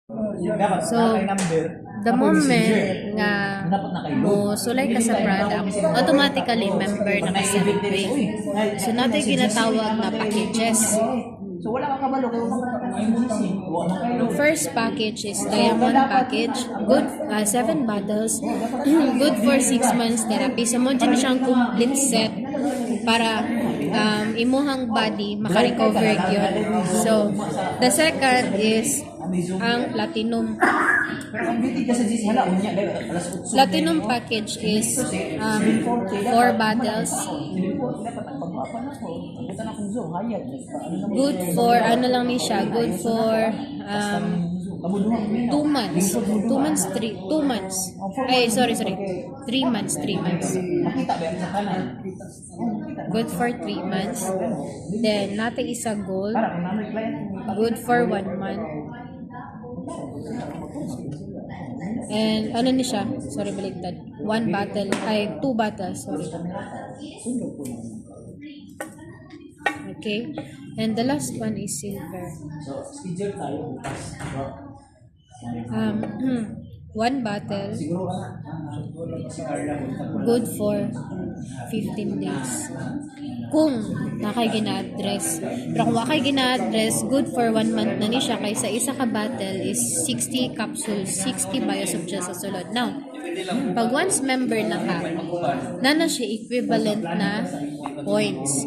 So, the moment nga mo sulay ka sa product, automatically member na ka sa Gateway. So, natin ginatawag na packages. So wala kang kabalo kay Ang first package is Diamond Package. Good, 7 bottles. Good for 6 months therapy. So, mo dyan siyang complete set para imuhang body makarecover yun. So, the second is ang Platinum. Platinum package is 4 bottles. Good for, ano lang ni siya, good for 2 months. 2 months, 2 months. Ay, sorry. 3 months. Good for 3 months. Then, natin isa gold. Good for 1 month. And, ano ni siya? Sorry, baligtad. 1 bottle. Ay, 2 bottles. Sorry. Okay. And the last one is silver. One bottle. Good for 15 days. Kung nakay gina-address. Pero kung wakay gina-address, good for 1 month na ni siya. Kaysa isa ka bottle is 60 capsules, 60 biosubstance sa sulod. Now, pag once member na ka, na siya equivalent na points.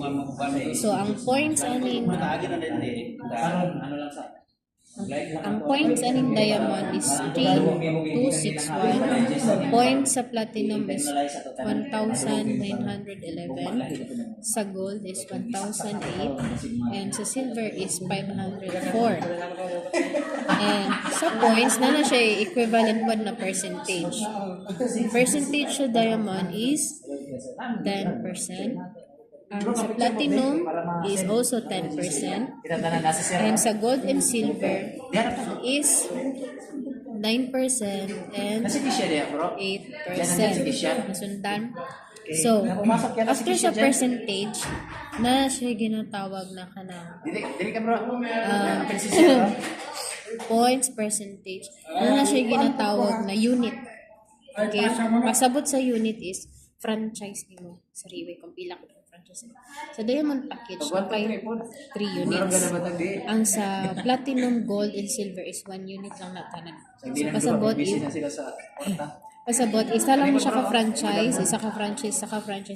So, ang points aning diamond is 3261. Points sa platinum is 1,911. Sa gold is 1,008. And sa silver is 504. And sa points, na siya equivalent mo na percentage. Percentage sa diamond is 10%. Sa platinum is also 10%. And sa gold and silver is 9% and 8%. Nasundan? So, after sa percentage, na siya ginatawag na ka na points percentage, na siya ginatawag na unit. Okay? Pasabot sa unit is franchise nimo sa Riway kung pila ko franchise. Sa diamond package, kay 3 units. Ang sa platinum, gold, and silver is 1 unit lang na tanan. So, pasabot, isa lang mo siya ka-franchise, isa ka-franchise,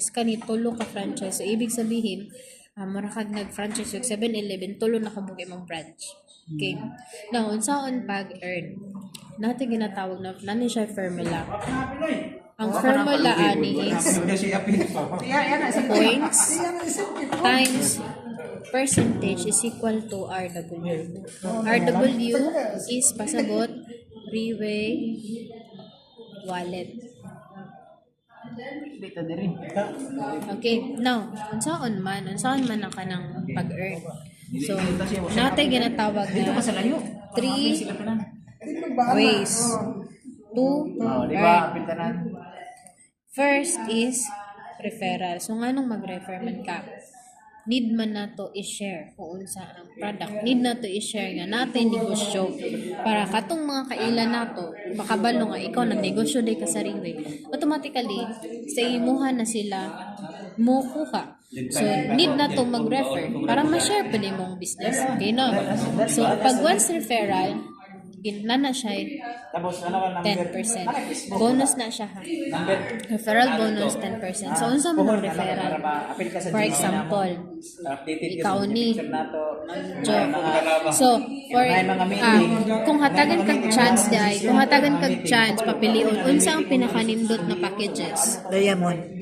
kani tulo ka-franchise. So, ibig sabihin, marakag nag-franchise yung 7-Eleven, tulo na kabuki mong branch. Okay. Now, unsaon pag-earn? Natin ginatawag na, nani siya formula. Ang formula ani is points times percentage is equal to RW. RW is pasabot Riway wallet. Okay, now, unsaon man na ka ng pag-earn. So, natin ginatawag na 3 ways to earn. First is referral. So, nga nung mag-refer man ka, need man na to i-share kung unsa ang product. Need na to i-share nga natin negosyo. Para katong mga kailan na to, makabalo nga ikaw na negosyo day ka sa Riway. Automatically, sa imuha na sila mukuha. So, need na to mag-refer para ma-share pa din mong business. Okay, no? So, pag once referral, na siya 10%. Bonus na siya ha. Referral bonus 10%. So, unsa mo ng referral? For example, ikaw ni Joe. So, for kung hatagan kag chance papilion unsa ang pinakanindot na packages? Diamond.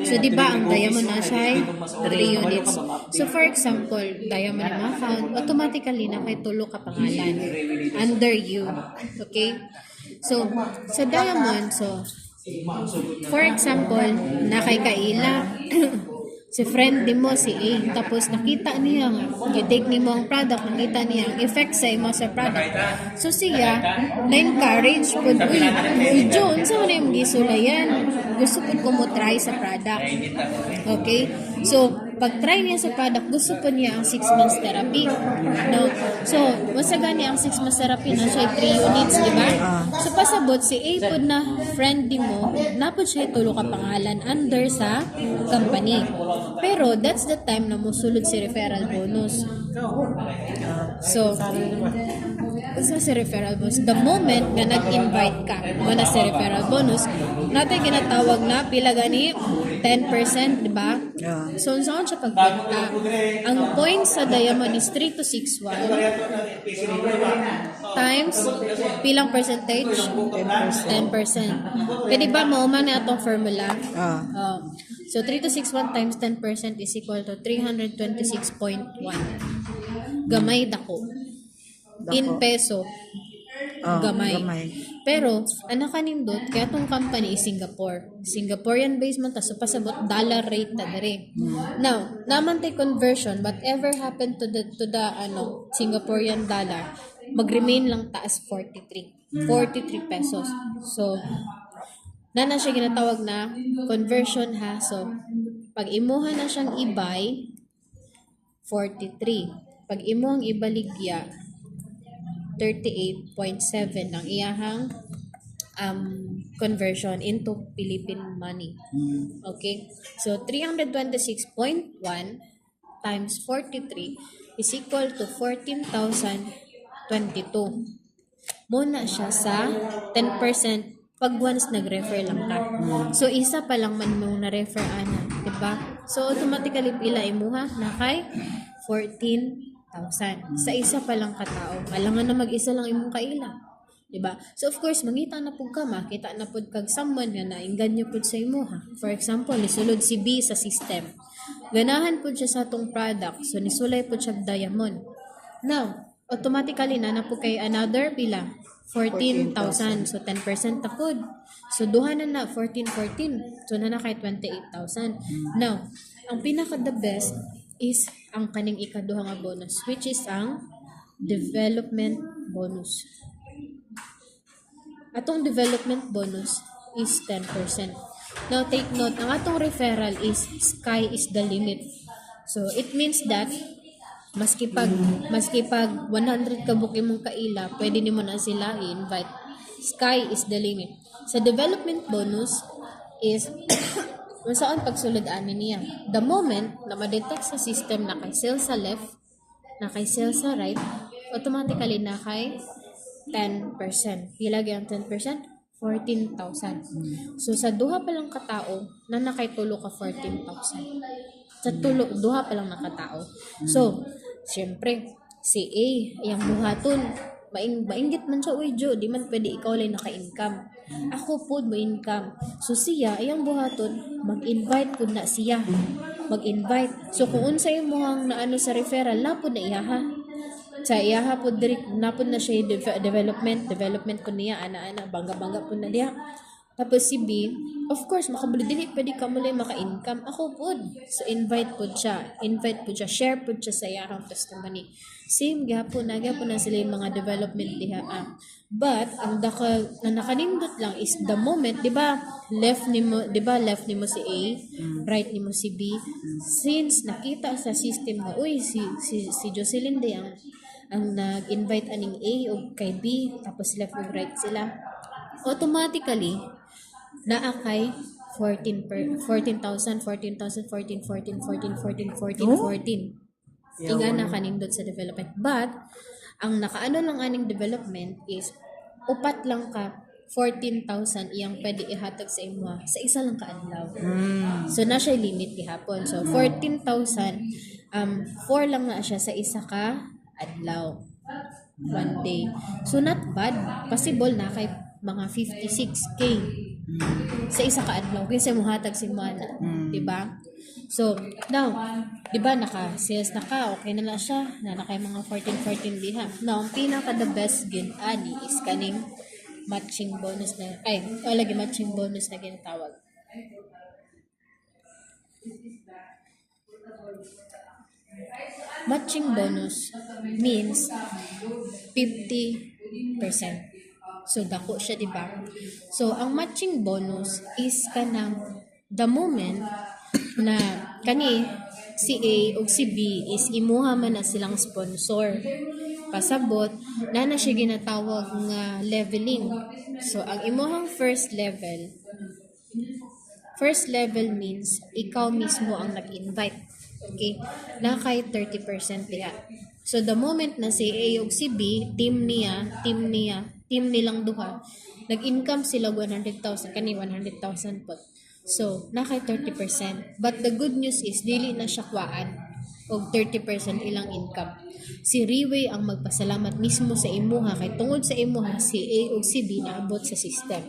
So, di ba ang diamond na siya 3 units. So, for example, diamond na account, automatically na kay tulo ka pangalan under you. Okay? So, sa diamond, so, for example, na kay Kaila, si friend din mo, si A, tapos nakita niya, i-take ni mo ang product, nakita niya ang effect sa imo sa product. So, siya, na-encourage po, uy, John, saan na yung gisulayan? Gusto po ko mo try sa product. Okay? So, pag try niya sa product, gusto po niya ang 6 months therapy. No? So, masaga niya ang 6 months therapy na siya 3 units, di ba? So, pasabot, si A po na friend di mo, napod siya tulo ka pangalan under sa company. Pero, that's the time na musulod si referral bonus. So, isa si referral bonus. The moment na nag-invite ka mo na si referral bonus, natin ginatawag na pila gani 10%, di ba? So, saan siya pagpunta? Ang points sa diamond is 3261 times pilang percentage? 10%. Pwede ba mauma na itong formula? So, 3261 times 10% is equal to 326.1. Gamay dako. In peso, gamay. Pero, ano kanindot, kaya tong company is Singapore. Singaporean based man ta, so pasabot dollar rate ta dere. Now, naman tay conversion, whatever happened to the Singaporean dollar, mag-remain lang taas 43 pesos. So, na siya ginatawag na conversion ha. So, pag imuha na siyang ibay, 43. Pag imuhang ibaligya, 38.7 ang iyahang conversion into Philippine money. Okay? So, 326.1 times 43 is equal to 14,022. Muna siya sa 10% pag once nag-refer lang ka. So, isa pa lang man mo na-refer ana. Diba? So, automatically pila imuha na kay 14,000. Sa isa pa lang katao. Alangan na mag-isa lang imong kaila. Diba? So, of course, mangita na po ka, makita na po kag someone nga nainggan nyo po sa imo ha. For example, nisulod si B sa system. Ganahan po siya sa atong product. So, nisulay po siya diamond. Now, automatically na po kay another pila. 14,000. So, 10% na po. So, duha na 14. So, na kay 28,000. Now, ang pinaka the best is ang kaning ikaduha nga bonus, which is ang development bonus. Atong development bonus is 10%. Now, take note, ang atong referral is sky is the limit. So, it means that maski pag 100 ka buki mong kaila, pwede nimo na sila i-invite. Sky is the limit. Sa development bonus is kung saan pagsulod amin niya. The moment na ma-detect sa system na kay sale sa left, na kay sale sa right, automatically na kay 10%. Pila gyud ang 10%? 14,000. So sa duha pa lang katao na nakaytulo ka 14,000. Sa duha pa lang nakatao. So, syempre, si A, yung buhaton, mainggit man siya, uy, Jo, di man pwede ikaw lang naka-income. Ako po, ma-income. So, siya, yung buhaton, mag-invite po na siya. Mag-invite. So, kung unsa yung muhang na sa referral, napod na iyaha. Sa iyaha po, napod na siya yung development ko niya, ana-ana, bangga-bangga po na diya. Tapos si B, of course, makabuli dili, pwede ka muli maka-income. Ako po. So, invite po siya. Share po siya sa iyang testimony. Same, gapon na sila yung mga development diha. But, ang na nakanindot lang is the moment, di ba, left ni mo si A, right ni mo si B. Since nakita sa system na, uy, si Jocelyn de ang nag-invite aning A o kay B, tapos left o right sila, automatically, naakay 14,000, 14,000, 14. Inga na kanindot sa development. But, ang nakaano lang aning development is, upat lang ka 14,000 iyang pwede ihatag sa imo sa isa lang ka adlaw. So, na siya limit gihapon. So, 14,000, 4 lang na siya sa isa ka adlaw. 1 day. So, not bad. Possible na kay mga 56K sa isa ka adlaw kasi muhatag si Mana, di ba? So, now, di ba naka-sales na ka, okay na siya, na kay mga 14 diha. Now, ang pinaka the best gin ani is kaning matching bonus na, matching bonus na ginatawag. Matching bonus means 50%. So, dako siya, di ba? So, ang matching bonus is kanang the moment na si A ug si B is imuha man na silang sponsor. Pasabot na siya ginatawag nga leveling. So ang imuhang first level means ikaw mismo ang nag-invite. Okay? Na kay 30% diha. So the moment na si A ug si B, team nilang duha, nag-income sila 100,000 kani 100,000 po. So, na kay 30%. But the good news is dili na siya kuwaan og 30% ilang income. Si Riway ang magpasalamat mismo sa imuha kay tungod sa imuha si A ug si B naabot sa system.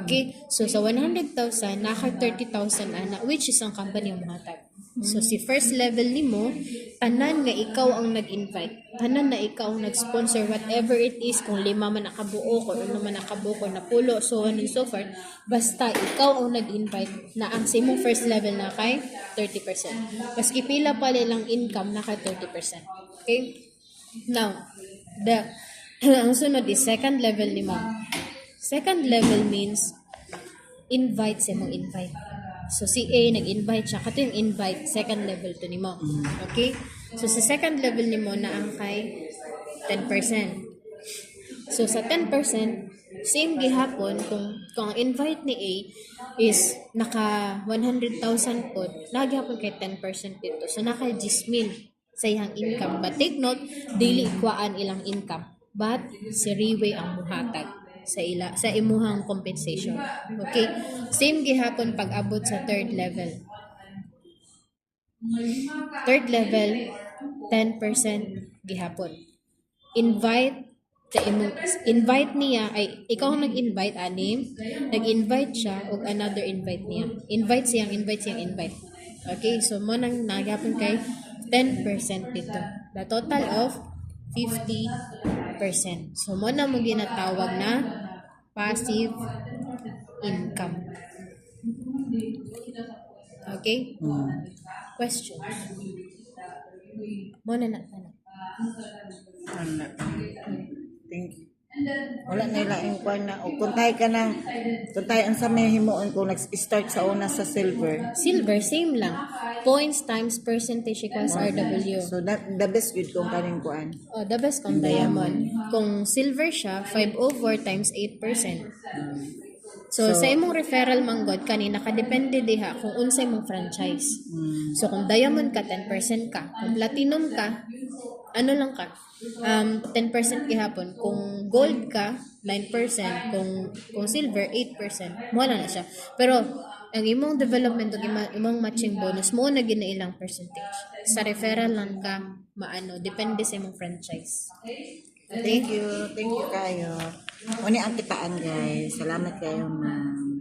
Okay? So sa 100,000 naka 30,000 ana which is ang company ang mahatag. So si first level nimo tanan nga ikaw ang nag-invite. Tanan na ikaw ang nag-sponsor whatever it is kung 5 man nakabuo kung ano man nakabuo kung napulo so on and so forth. Basta ikaw ang nag-invite na ang sa imong first level na kay 30%. Maski pila pa nilang income na kay 30%. Okay? Now, ang sunod is second level ni ma'am. Second level means invite sa mong invite. So, si A, nag-invite siya. Kato yung invite, second level to ni mo. Okay? So, sa second level ni mo na ang kay 10%. So, sa 10%, same gihapon kung ang invite ni A is naka 100,000 po, naghihapon kay 10% dito. So, naka 10,000 sa iyang income. But take note, daily ikwaan ilang income. But si Riway ang muhatag sa imuhang compensation. Okay? Same gihapon pag abot sa third level. Third level, 10% gihapon. Invite niya ay ikaw ang nag-invite anim, nag-invite siya og another invite niya. Invite. Okay, so mo nang nagyapon kay 10% dito. The total of 50%. So mo na mo ginatawag na passive income. Okay? Questions? Mo na tanong. Thank you. Wala na ilaing kwan na. O kuntay ka na. Kuntay ang sa may himuon kung nag-start sa una sa silver. Silver, same lang. Points times percentage equals RW. So that the best good kung kaning kuan. Oh, the best kung diamond. Kung silver siya, 5/4 times 8%. So, sa imong referral manggod, kani nakadepende diha kung unsay mong franchise. So, kung diamond ka, 10% ka. Kung platinum ka, ano lang ka? 10% gihapon. Kung gold ka, 9%. Kung silver, 8%. Wala na siya. Pero, ang imong development ug imong matching bonus mo na ginailang percentage. Sa referral lang ka maano, depende sa imong franchise. Thank you kayo. Uni ang kitaan guys. Salamat kayo ma'am.